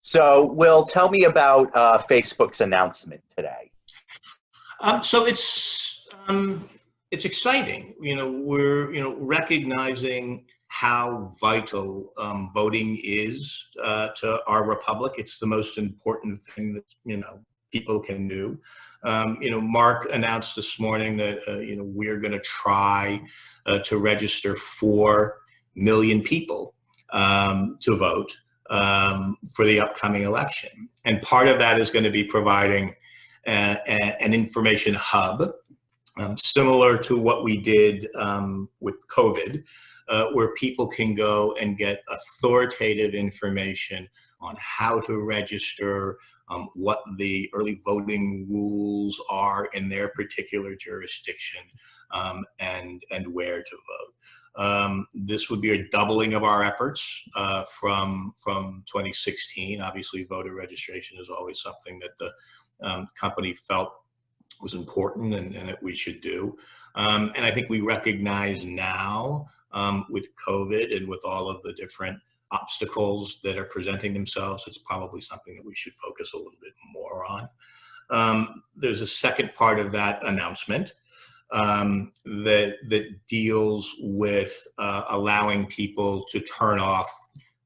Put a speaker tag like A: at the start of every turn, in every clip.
A: So, Will, tell me about Facebook's announcement today.
B: So it's exciting. We're recognizing how vital voting is to our republic. It's the most important thing that people can do. Mark announced this morning that we're going to try to register 4 million people to vote for the upcoming election, and part of that is going to be providing an information hub, similar to what we did with COVID, where people can go and get authoritative information on how to register, what the early voting rules are in their particular jurisdiction, and where to vote. This would be a doubling of our efforts from 2016. Obviously, voter registration is always something that the company felt was important and that we should do. And I think we recognize now, with COVID and with all of the different obstacles that are presenting themselves, it's probably something that we should focus a little bit more on. There's a second part of that announcement that deals with allowing people to turn off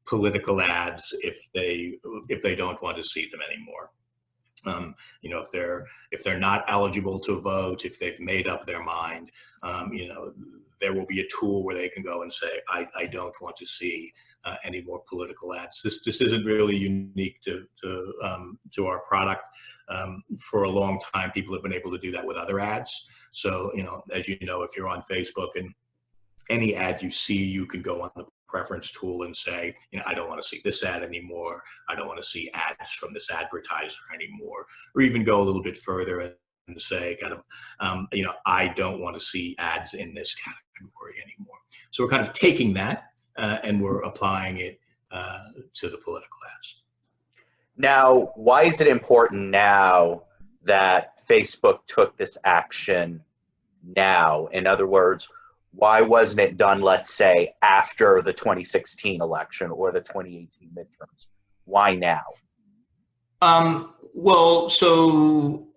B: political ads if they don't want to see them anymore. If they're not eligible to vote, if they've made up their mind, there will be a tool where they can go and say, I don't want to see any more political ads. This isn't really unique to our product. For a long time, people have been able to do that with other ads. So, as you know, if you're on Facebook and any ad you see, you can go on the preference tool and say, I don't want to see this ad anymore. I don't want to see ads from this advertiser anymore, or even go a little bit further and say, I don't want to see ads in this category anymore. So we're kind of taking that and we're applying it to the political ads.
A: Now, why is it important now that Facebook took this action now? In other words, why wasn't it done, let's say, after the 2016 election or the 2018 midterms? Why now?
B: So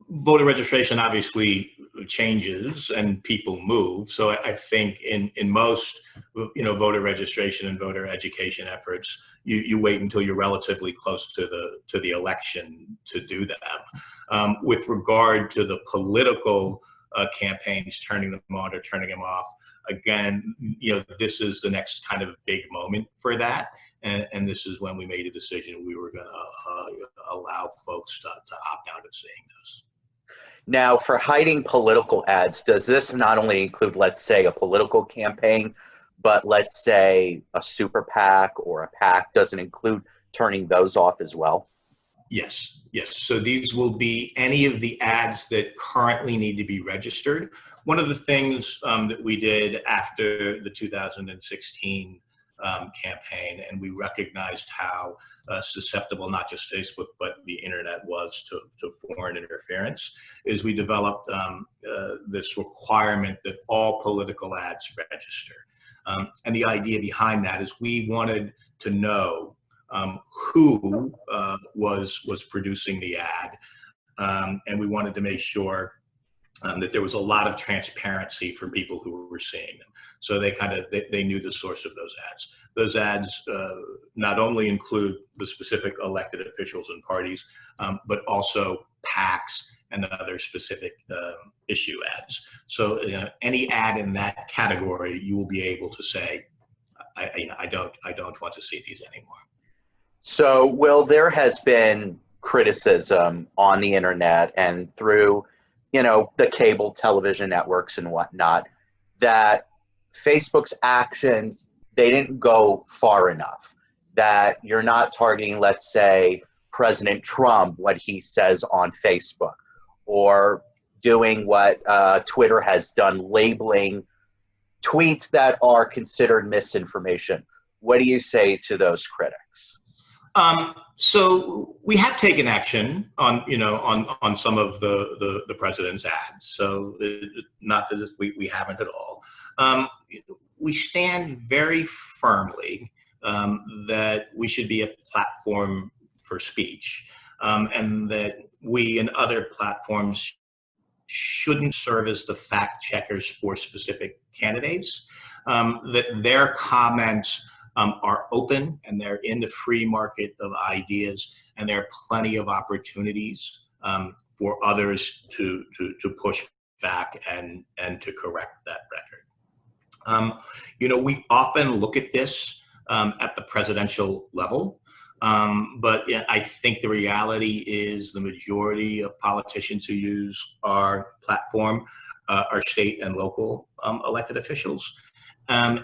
B: voter registration obviously changes and people move. So I think in most, voter registration and voter education efforts, you wait until you're relatively close to the election to do them. With regard to the political campaigns, turning them on or turning them off, again, this is the next kind of big moment for that, and this is when we made a decision we were going to allow folks to opt out of seeing those.
A: Now, for hiding political ads, does this not only include, let's say, a political campaign, but let's say a super PAC or a PAC? Does it include turning those off as well?
B: Yes. So these will be any of the ads that currently need to be registered. One of the things that we did after the 2016 campaign, and we recognized how susceptible not just Facebook but the internet was to foreign interference, is we developed this requirement that all political ads register. And the idea behind that is we wanted to know who was producing the ad, and we wanted to make sure that there was a lot of transparency for people who were seeing them, so they knew the source of those ads. Those ads not only include the specific elected officials and parties, but also PACs and other specific issue ads. So any ad in that category, you will be able to say, I don't want to see these anymore.
A: So, Will, there has been criticism on the internet and through, the cable television networks and whatnot, that Facebook's actions, they didn't go far enough, that you're not targeting, let's say, President Trump, what he says on Facebook, or doing what Twitter has done, labeling tweets that are considered misinformation. What do you say to those critics?
B: So we have taken action on some of the president's ads. So not that we haven't at all. We stand very firmly that we should be a platform for speech, and that we and other platforms shouldn't serve as the fact checkers for specific candidates, that their comments are open and they're in the free market of ideas, and there are plenty of opportunities for others to push back and to correct that record. We often look at this at the presidential level. But I think the reality is the majority of politicians who use our platform are state and local elected officials. And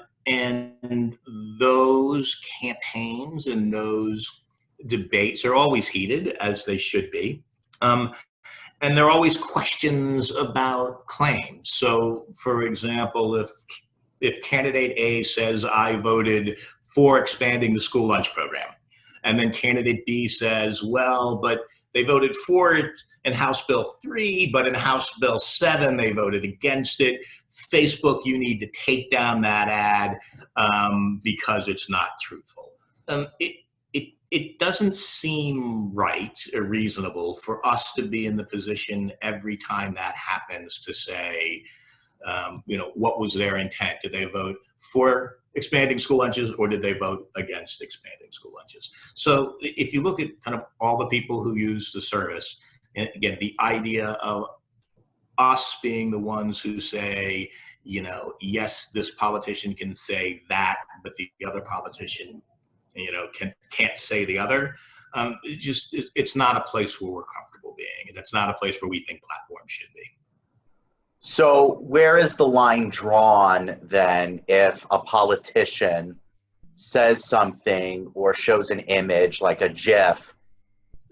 B: those campaigns and those debates are always heated, as they should be. And there are always questions about claims. So, for example, if candidate A says, I voted for expanding the school lunch program, and then candidate B says, well, but they voted for it in House Bill 3, but in House Bill 7, they voted against it. Facebook, you need to take down that ad because it's not truthful. It doesn't seem right or reasonable for us to be in the position every time that happens to say, what was their intent? Did they vote for expanding school lunches, or did they vote against expanding school lunches? So if you look at kind of all the people who use the service, and again, the idea of us being the ones who say, yes, this politician can say that, but the other politician, can't say the other. It's not a place where we're comfortable being, and it's not a place where we think platforms should be.
A: So where is the line drawn then if a politician says something or shows an image like a GIF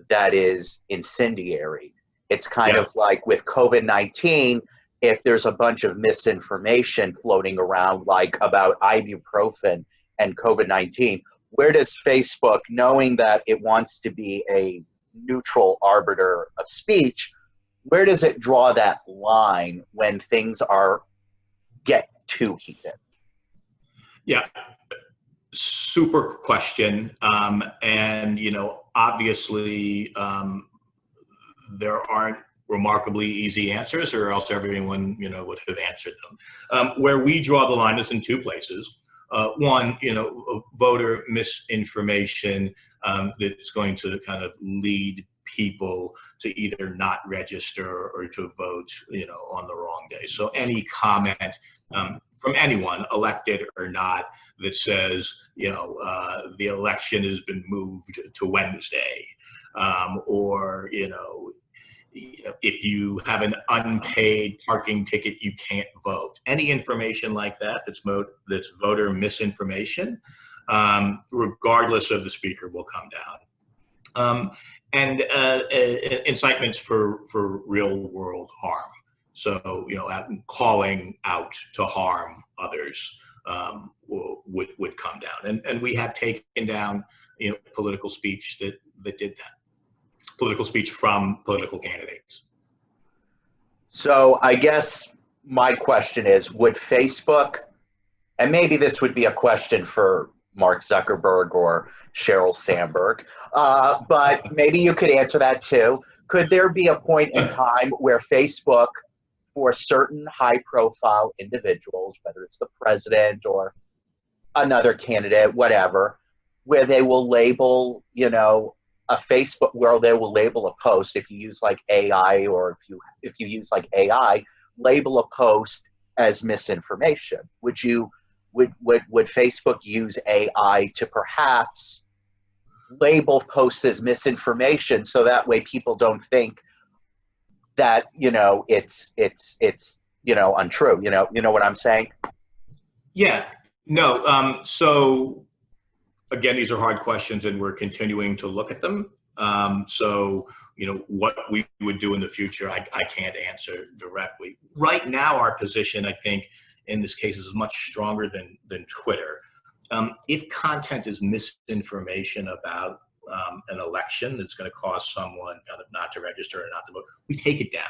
A: that is incendiary? It's kind of like with COVID-19, if there's a bunch of misinformation floating around like about ibuprofen and COVID-19, where does Facebook, knowing that it wants to be a neutral arbiter of speech, where does it draw that line when things get too heated?
B: Yeah, super question. And, obviously there aren't remarkably easy answers, or else everyone, would have answered them. Where we draw the line is in two places. One, voter misinformation that's going to kind of lead people to either not register or to vote, on the wrong day. So any comment from anyone, elected or not, that says, the election has been moved to Wednesday, or, if you have an unpaid parking ticket, you can't vote. Any information like that that's voter misinformation, regardless of the speaker, will come down. And incitements for real world harm. So, calling out to harm others would come down. And we have taken down, political speech that did that. Political speech from political candidates.
A: So I guess my question is, would Facebook, and maybe this would be a question for Mark Zuckerberg or Sheryl Sandberg, but maybe you could answer that too. Could there be a point in time where Facebook, for certain high-profile individuals, whether it's the president or another candidate, whatever, where they will label, a Facebook, where they will label a post, if you use like AI, or if you use like AI, label a post as misinformation? Would Facebook use AI to perhaps label posts as misinformation, so that way people don't think that it's untrue? You know what I'm saying?
B: Yeah. No. So again, these are hard questions, and we're continuing to look at them. So what we would do in the future, I can't answer directly. Right now, our position, I think, in this case is much stronger than Twitter. If content is misinformation about an election that's going to cause someone kind of not to register or not to vote, we take it down.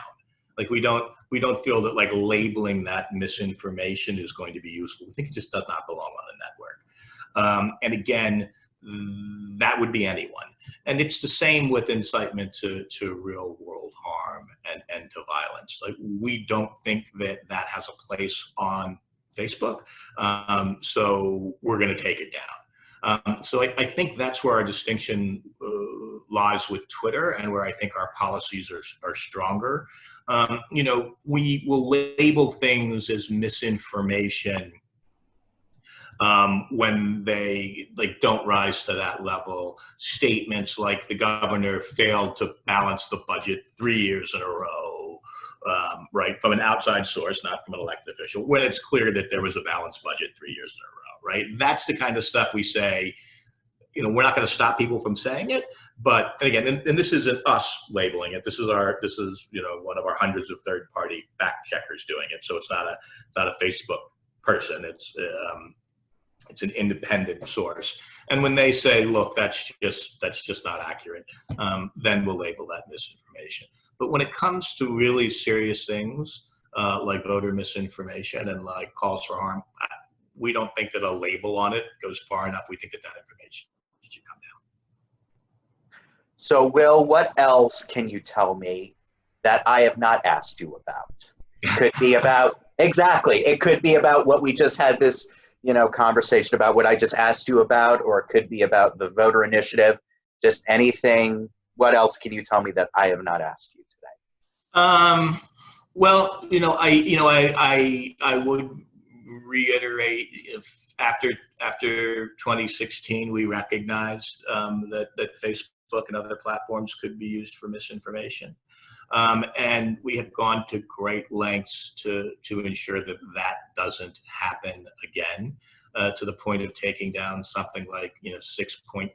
B: Like we don't feel that like labeling that misinformation is going to be useful. We think it just does not belong on the network. And again, that would be anyone. And it's the same with incitement to real world harm and to violence. Like, we don't think that that has a place on Facebook, so we're going to take it down. So I think that's where our distinction lies with Twitter, and where I think our policies are stronger. We will label things as misinformation when they don't rise to that level. Statements like the governor failed to balance the budget 3 years in a row, right, from an outside source, not from an elected official, when it's clear that there was a balanced budget 3 years in a row, right? That's the kind of stuff we say. We're not going to stop people from saying it, but again, and this isn't us labeling it. This is one of our hundreds of third-party fact checkers doing it. So it's not a Facebook person. It's an independent source. And when they say, look, that's just not accurate, then we'll label that misinformation. But when it comes to really serious things like voter misinformation and like calls for harm, we don't think that a label on it goes far enough. We think that information should come down.
A: So, Will, what else can you tell me that I have not asked you about? It could be about, exactly, it could be about what we just had this conversation about, what I just asked you about, or it could be about the voter initiative, just anything. What else can you tell me that I have not asked you today?
B: Well, I would reiterate, if after 2016, we recognized that Facebook and other platforms could be used for misinformation. And we have gone to great lengths to ensure that that doesn't happen again, to the point of taking down something like 6.5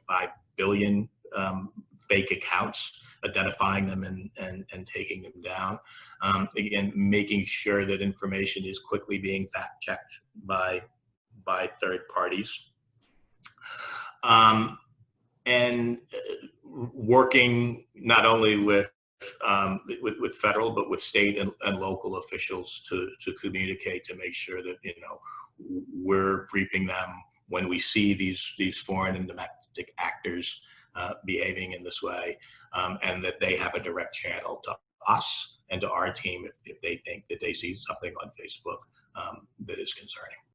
B: billion fake accounts, identifying them and taking them down. Again, making sure that information is quickly being fact checked by third parties, and working not only with federal, but with state and local officials to communicate, to make sure that we're briefing them when we see these foreign and domestic actors behaving in this way, and that they have a direct channel to us and to our team if they think that they see something on Facebook that is concerning.